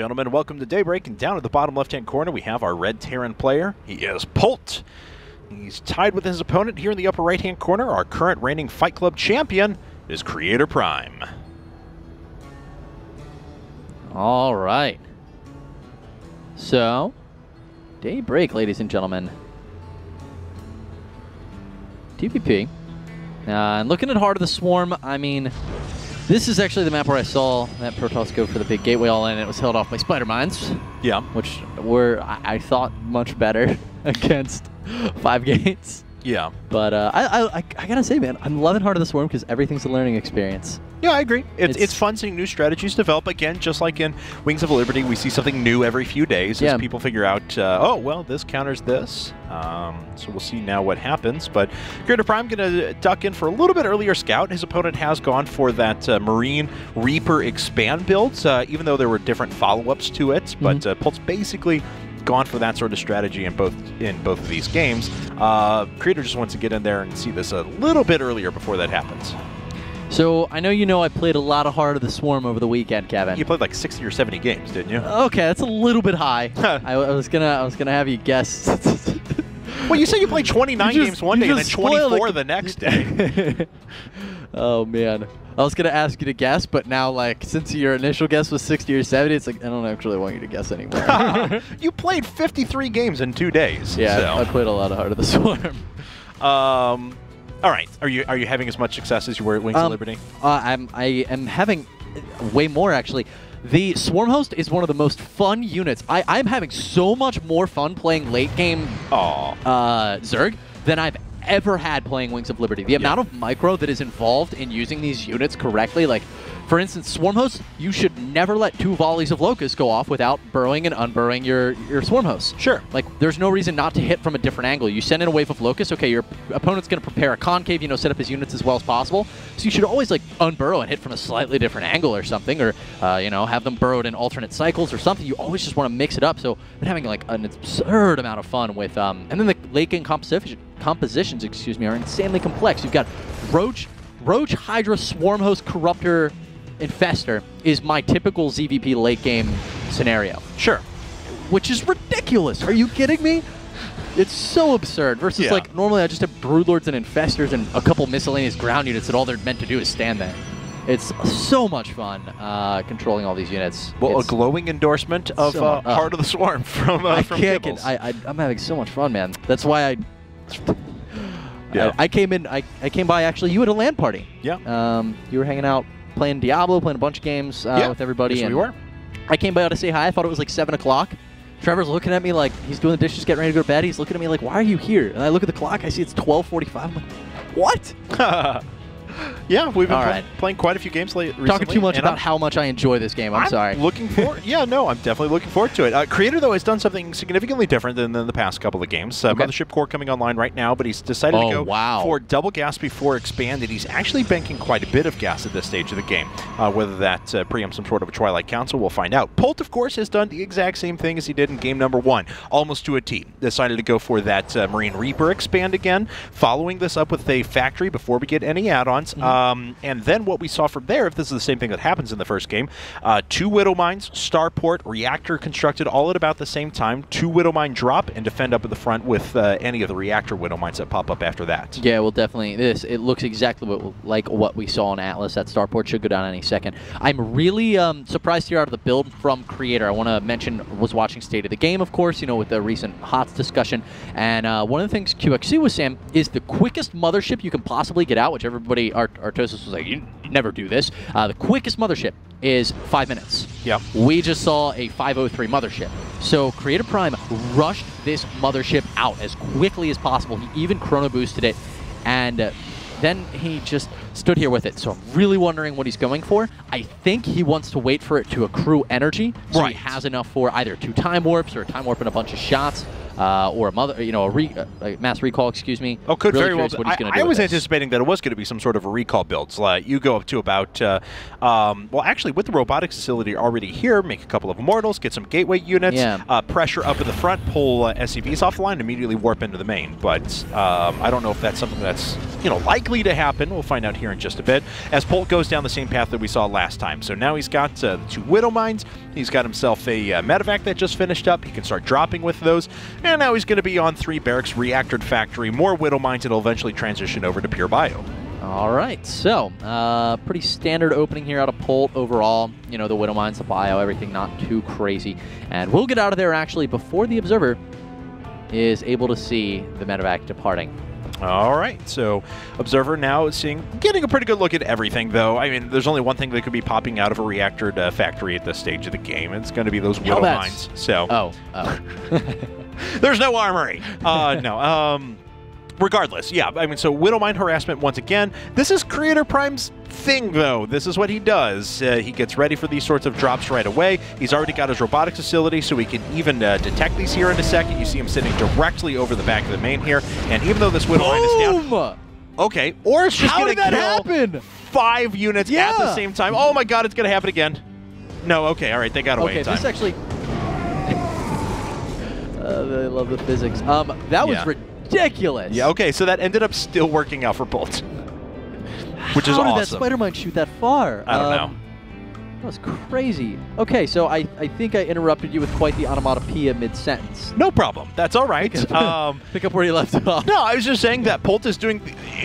gentlemen, welcome to Daybreak, and down at the bottom left-hand corner we have our red Terran player. He is Polt. He's tied with his opponent here in the upper right-hand corner. Our current reigning Fight Club champion is Creator Prime. All right. So, Daybreak, ladies and gentlemen. TPP. And looking at Heart of the Swarm, I mean, this is actually the map where I saw that Protoss go for the big gateway all in, and it was held off by Spider Mines. Yeah. Which were, I thought, much better against 5 gates. Yeah. But I gotta say, man, I'm loving Heart of the Swarm because everything's a learning experience. Yeah, I agree. It's fun seeing new strategies develop. Again, just like in Wings of Liberty, we see something new every few days as people figure out, oh, well, this counters this. So we'll see now what happens. But Creator Prime going to duck in for a little bit earlier scout. His opponent has gone for that Marine Reaper expand build, even though there were different follow-ups to it. But Polt's basically gone for that sort of strategy in both of these games. Creator just wants to get in there and see this a little bit earlier before that happens. So I know I played a lot of Heart of the Swarm over the weekend, Kevin. You played like 60 or 70 games, didn't you? Okay, that's a little bit high. I was gonna have you guess. Well, you said you played 29 games one day and then 24 the next day. Oh man, I was gonna ask you to guess, but now like since your initial guess was 60 or 70, it's like I don't actually want you to guess anymore. You played 53 games in 2 days. Yeah, so. I played a lot of Heart of the Swarm. All right, are you having as much success as you were at Wings of Liberty? I am having way more actually. The Swarm Host is one of the most fun units. I'm having so much more fun playing late game Zerg than I've ever had playing Wings of Liberty. The amount of micro that is involved in using these units correctly, like for instance, Swarm Host, you should never let 2 volleys of Locusts go off without burrowing and unburrowing your Swarm Host. Sure. Like, there's no reason not to hit from a different angle. You send in a wave of Locusts, okay, your opponent's going to prepare a concave, set up his units as well as possible. So you should always, like, unburrow and hit from a slightly different angle or something, or, have them burrowed in alternate cycles or something. You always just want to mix it up. So I've been having, like, an absurd amount of fun with, and then the late game compositions, are insanely complex. You've got Roach, Hydra, Swarm Host, Corruptor, Infestor is my typical ZVP late game scenario. Sure. Which is ridiculous. Are you kidding me? It's so absurd. Versus like normally I just have Broodlords and Infestors and a couple miscellaneous ground units that all they're meant to do is stand there. It's so much fun controlling all these units. Well, a glowing endorsement of Heart of the Swarm from Kibbles. I'm having so much fun, man. That's why I came in. I came by actually. You at a LAN party. Yeah. You were hanging out, playing Diablo, playing a bunch of games with everybody. Yes, we were. I came by to say hi. I thought it was like 7 o'clock. Trevor's looking at me like he's doing the dishes, getting ready to go to bed. He's looking at me like, why are you here? And I look at the clock. I see it's 12:45. I'm like, what? Yeah, we've been playing quite a few games recently. Talking too much about how much I enjoy this game. I'm sorry. Looking forward. Yeah, no, I'm definitely looking forward to it. Creator, though, has done something significantly different than the past couple of games. Mothership Core coming online right now, but he's decided to go for double gas before expanded. He's actually banking quite a bit of gas at this stage of the game. Whether that preempts some sort of a Twilight Council, we'll find out. Polt, of course, has done the exact same thing as he did in game number 1, almost to a T. Decided to go for that Marine Reaper expand again, following this up with a factory before we get any add-ons. And then what we saw from there, if this is the same thing that happens in the first game, 2 Widow Mines, Starport, Reactor constructed all at about the same time, 2 Widow Mine drop, and defend up at the front with any of the Reactor Widow Mines that pop up after that. Yeah, well, definitely. It looks exactly like what we saw in Atlas. That Starport should go down any second. I'm really surprised here out of the build from Creator. I want to mention, was watching State of the Game, of course, with the recent HOTS discussion. And one of the things QXC was saying is the quickest mothership you can possibly get out, which everybody, Artosis was like, you never do this. The quickest mothership is 5 minutes. Yep. We just saw a 5:03 mothership. So Creator Prime rushed this mothership out as quickly as possible. He even chrono boosted it, and then he just stood here with it. So I'm really wondering what he's going for. I think he wants to wait for it to accrue energy, so he has enough for either 2 time warps or a time warp and a bunch of shots. or a mother, a mass recall, excuse me. Oh, could really very well. I was this. anticipating that it was going to be some sort of a recall build. So, you go up to about, well, actually, with the robotics facility already here, make a couple of immortals, get some gateway units, pressure up in the front, pull SCVs off the line, and immediately warp into the main. But I don't know if that's something that's likely to happen. We'll find out here in just a bit. As Polt goes down the same path that we saw last time. So now he's got the 2 Widow Mines. He's got himself a medevac that just finished up. He can start dropping with those. And now he's going to be on 3 barracks, reactor factory, more Widow Mines. It'll eventually transition over to pure bio. All right, so pretty standard opening here out of Polt overall. The Widow Mines, the bio, everything not too crazy. And we'll get out of there actually before the Observer is able to see the medevac departing. All right, so Observer now getting a pretty good look at everything, though. I mean, there's only one thing that could be popping out of a reactor factory at this stage of the game. It's going to be those Widow Mines. So, there's no armory. No. Regardless, yeah. I mean, so Widow Mine harassment once again. This is Creator Prime's thing, though. This is what he does. He gets ready for these sorts of drops right away. He's already got his robotics facility, so he can even detect these here in a second. You see him sitting directly over the back of the main here. And even though this Widow Mine is down... Okay, or it's just going to kill 5 units at the same time. Oh my god, it's going to happen again. No, okay, all right, they got away in time. This actually... I love the physics. That was ridiculous. Yeah, okay, so that ended up still working out for Polt. Which is awesome. How did that Spider-Mine shoot that far? I don't know. That was crazy. Okay, so I think I interrupted you with quite the onomatopoeia mid-sentence. No problem. That's all right. Pick up where you left off. No, I was just saying that Polt is doing...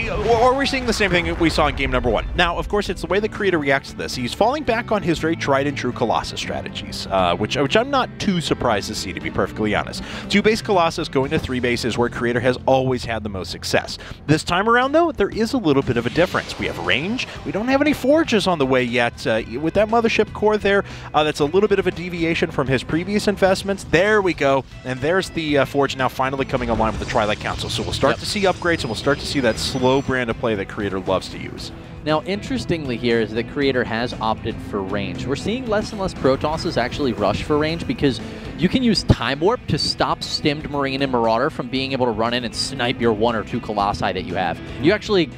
Or we're seeing the same thing we saw in game number 1. Now, of course, it's the way the Creator reacts to this. He's falling back on his very tried-and-true Colossus strategies, which I'm not too surprised to see, to be perfectly honest. 2-base Colossus going to 3 bases where Creator has always had the most success. This time around, though, there is a little bit of a difference. We have range. We don't have any forges on the way yet. With that Mothership core there, that's a little bit of a deviation from his previous investments. There we go. And there's the forge now finally coming online with the Twilight Council. So we'll start to see upgrades, and we'll start to see that slow brand of play that Creator loves to use. Now, interestingly here is that Creator has opted for range. We're seeing less and less Protosses actually rush for range because you can use Time Warp to stop Stimmed Marine and Marauder from being able to run in and snipe your 1 or 2 Colossi that you have. You actually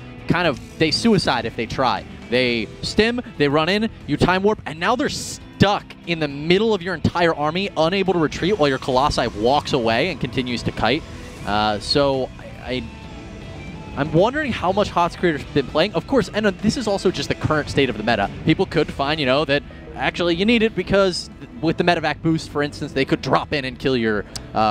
they suicide if they try. They stim, they run in, you Time Warp, and now they're stuck in the middle of your entire army, unable to retreat while your Colossi walks away and continues to kite. So I'm wondering how much HOTS Creator's been playing. Of course, and this is also just the current state of the meta. People could find, that actually you need it because with the medevac boost, for instance, they could drop in and kill your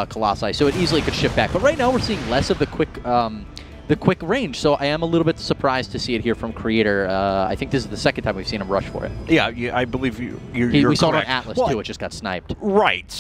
Colossi, so it easily could shift back. But right now we're seeing less of the quick range, so I am a little bit surprised to see it here from Creator. I think this is the second time we've seen him rush for it. Yeah, I believe you're we saw correct. it on Atlas, too. It just got sniped. Right.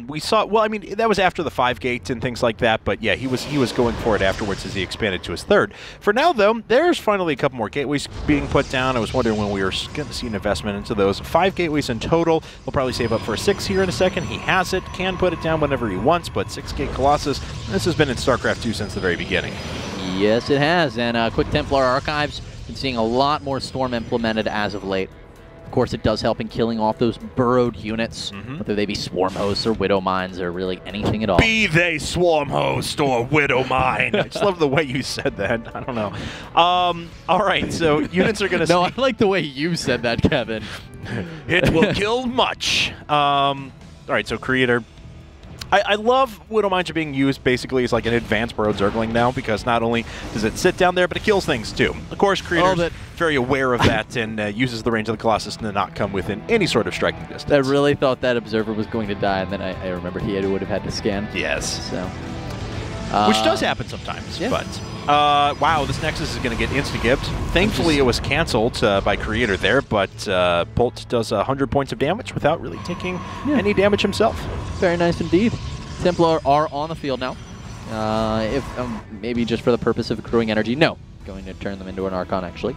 We saw... Well, I mean, that was after the 5 gate and things like that, but yeah, he was going for it afterwards as he expanded to his 3rd. For now, though, there's finally a couple more gateways being put down. I was wondering when we were going to see an investment into those. 5 gateways in total. We'll probably save up for a 6 here in a second. He has it, can put it down whenever he wants, but 6-gate Colossus, this has been in StarCraft 2 since the very beginning. Yes, it has, and Quick Templar Archives, been seeing a lot more Storm implemented as of late. Of course, it does help in killing off those burrowed units, whether they be Swarm Hosts or Widow Mines or really anything at all. Be they Swarm Host or Widow Mine. I just love the way you said that. I don't know. All right, so units are going to... No, I like the way you said that, Kevin. It will kill much. All right, so Creator... I love Widow Mines are being used basically as like an advanced burrowed Zergling now, because not only does it sit down there, but it kills things too. Of course, Creator's very aware of that and uses the range of the Colossus to not come within any sort of striking distance. I really thought that Observer was going to die, and then I remember he would have had to scan. Yes. So, which does happen sometimes. Yeah. But wow, this Nexus is going to get insta-gibbed. Thankfully, it was canceled by Creator there, but Polt does 100 points of damage without really taking any damage himself. Very nice indeed. Templar are on the field now. If maybe just for the purpose of accruing energy. No, going to turn them into an Archon, actually.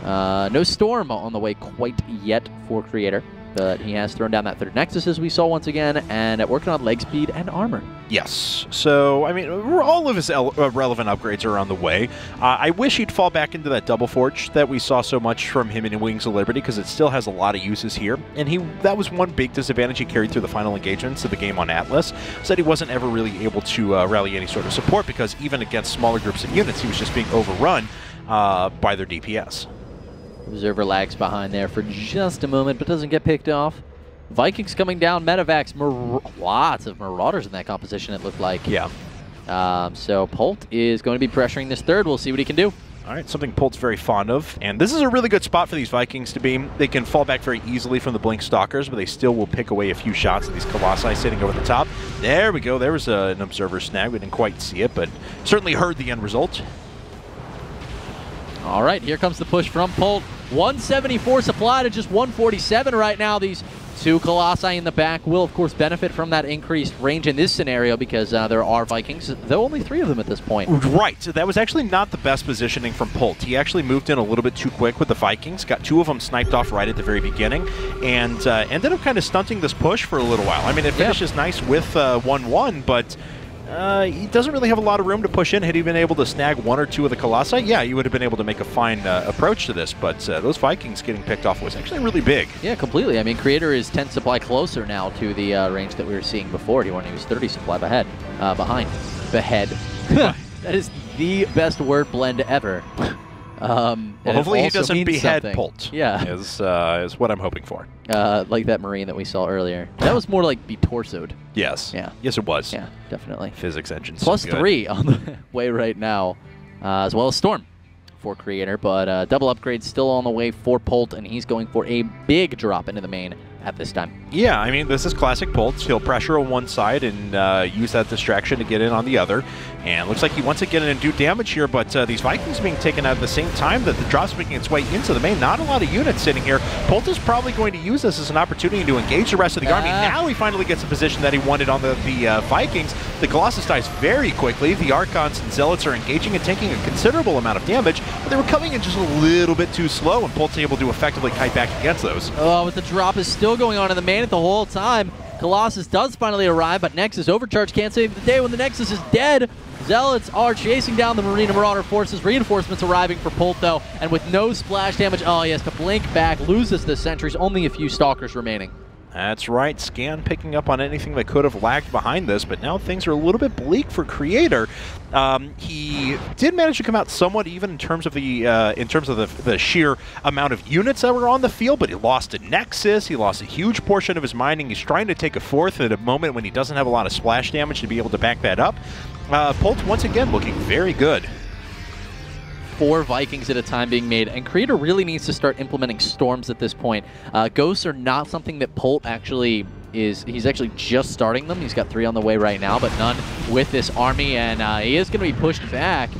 No Storm on the way quite yet for Creator. but he has thrown down that third Nexus, as we saw once again, and working on leg speed and armor. Yes. So, I mean, all of his relevant upgrades are on the way. I wish he'd fall back into that double forge that we saw so much from him in Wings of Liberty, because it still has a lot of uses here. And that was one big disadvantage he carried through the final engagements of the game on Atlas, said he wasn't ever really able to rally any sort of support, because even against smaller groups of units, he was just being overrun by their DPS. Observer lags behind there for just a moment, but doesn't get picked off. Vikings coming down, Medivacs, lots of Marauders in that composition, it looked like. Yeah. So Polt is going to be pressuring this third. We'll see what he can do. All right, something Polt's very fond of. And this is a really good spot for these Vikings to be. They can fall back very easily from the Blink Stalkers, but they still will pick away a few shots at these Colossi sitting over the top. There we go. There was an Observer snag. We didn't quite see it, but certainly heard the end result. All right, here comes the push from Polt. 174 supply to just 147 right now. These two Colossi in the back will, of course, benefit from that increased range in this scenario, because there are Vikings, though only 3 of them at this point. Right. So that was actually not the best positioning from Polt. He actually moved in a little bit too quick with the Vikings, got 2 of them sniped off right at the very beginning, and ended up kind of stunting this push for a little while. I mean, it finishes nice with 1-1, but he doesn't really have a lot of room to push in. Had he been able to snag 1 or 2 of the Colossi, yeah, you would have been able to make a fine approach to this, but those Vikings getting picked off was actually really big. Yeah, completely. I mean, Creator is 10 supply closer now to the range that we were seeing before. He was 30 supply behind. Behead. That is the best word blend ever. Well, hopefully he doesn't behead Polt. Yeah, is what I'm hoping for. Like that Marine that we saw earlier. That was more like be torsoed. Yes. Yeah. Yes, it was. Yeah, definitely. Physics engine. +3 on the way right now, as well as Storm for Creator, but double upgrade still on the way for Polt, and he's going for a big drop into the main at this time. Yeah, I mean, this is classic Polt. He'll pressure on one side and use that distraction to get in on the other. And looks like he wants to get in and do damage here, but these Vikings being taken out at the same time that the drop's making its way into the main. Not a lot of units sitting here. Polt is probably going to use this as an opportunity to engage the rest of the army. Now he finally gets the position that he wanted on the Vikings. The Colossus dies very quickly. The Archons and Zealots are engaging and taking a considerable amount of damage, but they were coming in just a little bit too slow, and Polt's able to effectively kite back against those. Oh, but the drop is still going on in the main the whole time. Colossus does finally arrive, but Nexus Overcharge can't save the day when the Nexus is dead. Zealots are chasing down the Marine and Marauder forces. Reinforcements arriving for Polt, though, and with no splash damage. Oh, he has to blink back, loses the sentries, only a few Stalkers remaining. That's right. Scan picking up on anything that could have lagged behind this, but now things are a little bit bleak for Creator. He did manage to come out somewhat even in terms of the sheer amount of units that were on the field, but he lost a Nexus. He lost a huge portion of his mining. He's trying to take a 4th at a moment when he doesn't have a lot of splash damage to be able to back that up. Polt once again looking very good. 4 Vikings at a time being made, and Creator really needs to start implementing Storms at this point. Ghosts are not something that Polt actually is. He's actually just starting them. He's got 3 on the way right now, but none with this army, and he is going to be pushed back,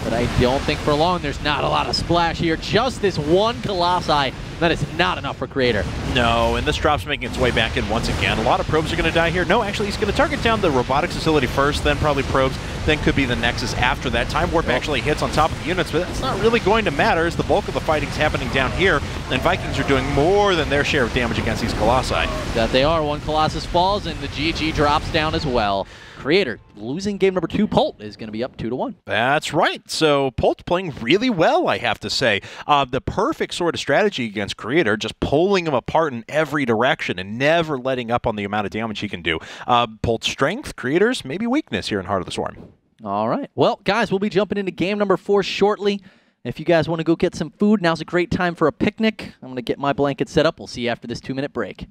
but I don't think for long. There's not a lot of splash here. Just this 1 Colossi. That is not enough for Creator. No, and this drop's making its way back in once again. A lot of probes are going to die here. No, actually, he's going to target down the robotics facility first, then probably probes, then could be the Nexus after that. Time Warp actually hits on top of the units, but that's not really going to matter as the bulk of the fighting's happening down here, and Vikings are doing more than their share of damage against these Colossi. That they are. 1 Colossus falls, and the GG drops down as well. Creator losing game number 2. Polt is going to be up 2-1. That's right. So Polt playing really well, I have to say. The perfect sort of strategy against Creator, just pulling him apart in every direction and never letting up on the amount of damage he can do. Polt's strength, Creator's maybe weakness here in Heart of the Swarm. All right. Well, guys, we'll be jumping into game number 4 shortly. If you guys want to go get some food, now's a great time for a picnic. I'm going to get my blanket set up. We'll see you after this 2-minute break.